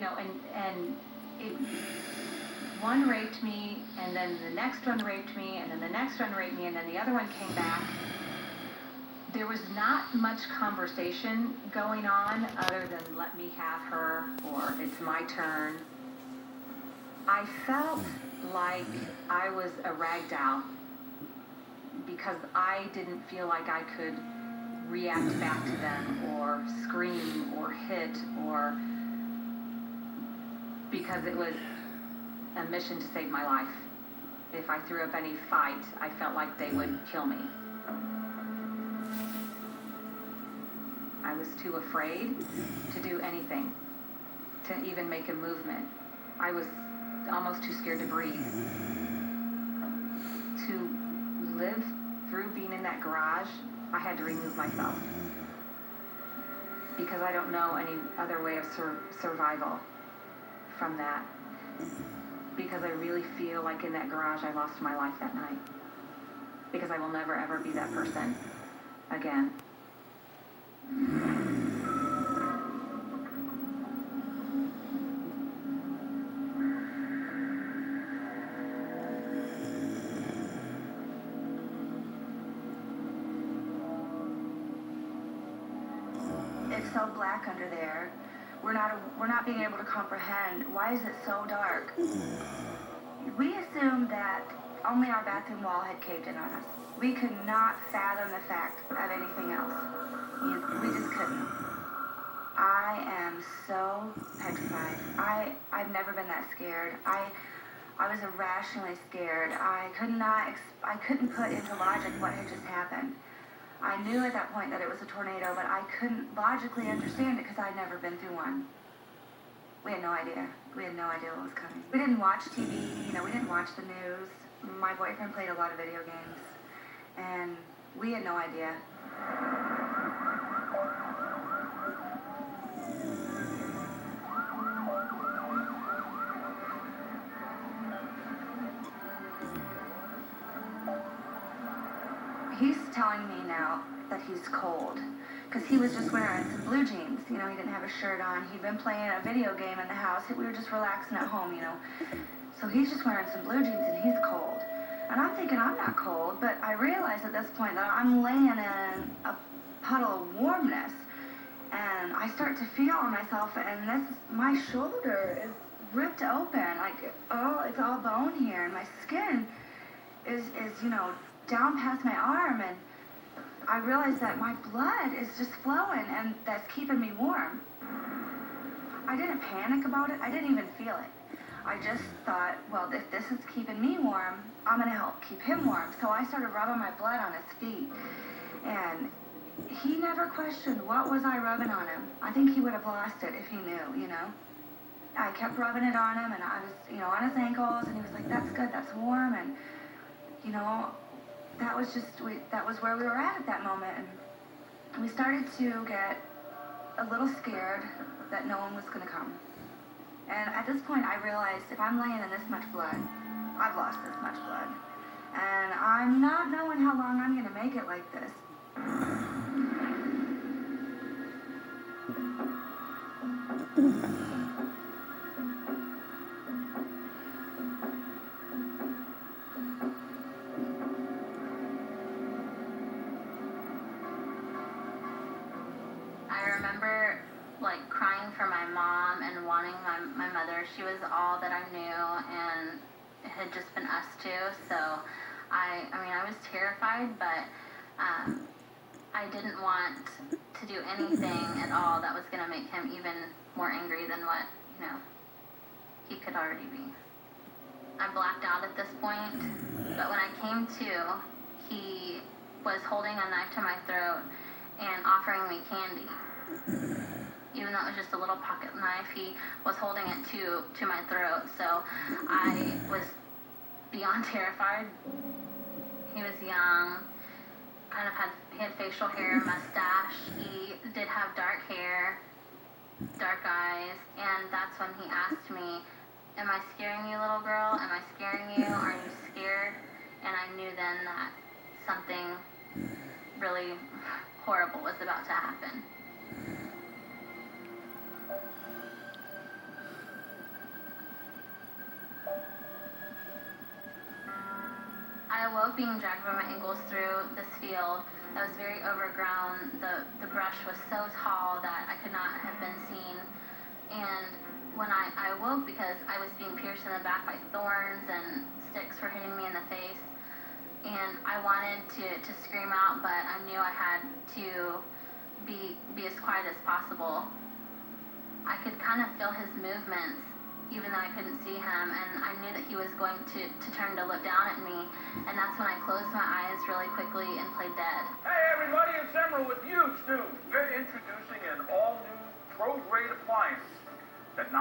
and it, one raped me, and then the next one raped me, and then the next one raped me, and then the other one came back. There was not much conversation going on other than let me have her or it's my turn. I felt like I was a rag doll because I didn't feel like I could react back to them or scream or hit, or because it was a mission to save my life. If I threw up any fight, I felt like they would kill me. I was too afraid to do anything, to even make a movement. I was almost too scared to breathe. To live through being in that garage, I had to remove myself. Because I don't know any other way of survival from that. Because I really feel like in that garage I lost my life that night. Because I will never ever be that person again. It's so black under there. We're not being able to comprehend. Why is it so dark? We assumed that only our bathroom wall had caved in on us. We could not fathom the fact of anything else. We just couldn't. I am so petrified. I've never been that scared. I was irrationally scared. I couldn't put into logic what had just happened. I knew at that point that it was a tornado, but I couldn't logically understand it because I'd never been through one. We had no idea. We had no idea what was coming. We didn't watch TV, we didn't watch the news. My boyfriend played a lot of video games, and we had no idea. He's telling me now that he's cold because he was just wearing some blue jeans. He didn't have a shirt on. He'd been playing a video game in the house. We were just relaxing at home, So he's just wearing some blue jeans and he's cold. And I'm thinking I'm not cold, but I realize at this point that I'm laying in a puddle of warmness. And I start to feel on myself, and my shoulder is ripped open. It's all bone here, and my skin is down past my arm, and I realized that my blood is just flowing, and that's keeping me warm. I didn't panic about it. I didn't even feel it. I just thought, well, if this is keeping me warm, I'm going to help keep him warm. So I started rubbing my blood on his feet, and he never questioned what was I rubbing on him. I think he would have lost it if he knew, I kept rubbing it on him, and I was, on his ankles, and he was like, that's good, that's warm, and, that was where we were at that moment, and we started to get a little scared that no one was going to come. And at this point, I realized if I'm laying in this much blood, I've lost this much blood, and I'm not knowing how long I'm going to make it like this. I remember crying for my mom and wanting my mother. She was all that I knew, and it had just been us two. So I was terrified, but I didn't want to do anything at all that was going to make him even more angry than what he could already be. I blacked out at this point, but when I came to, he was holding a knife to my throat and offering me candy. Even though it was just a little pocket knife, he was holding it to my throat. So I was beyond terrified. He was young, he had facial hair, mustache. He did have dark hair, dark eyes, and that's when he asked me, am I scaring you, little girl? Am I scaring you? Are you scared? And I knew then that something really horrible was about to happen. I woke being dragged by my ankles through this field that was very overgrown. The brush was so tall that I could not have been seen. And when I awoke, because I was being pierced in the back by thorns and sticks were hitting me in the face, and I wanted to scream out, but I knew I had to be as quiet as possible. I could kind of feel his movements, even though I couldn't see him, and I knew that he was going to turn to look down at me, and that's when I closed my eyes really quickly and played dead. Hey everybody, it's Emerald with huge news. We're introducing an all-new pro-grade appliance that not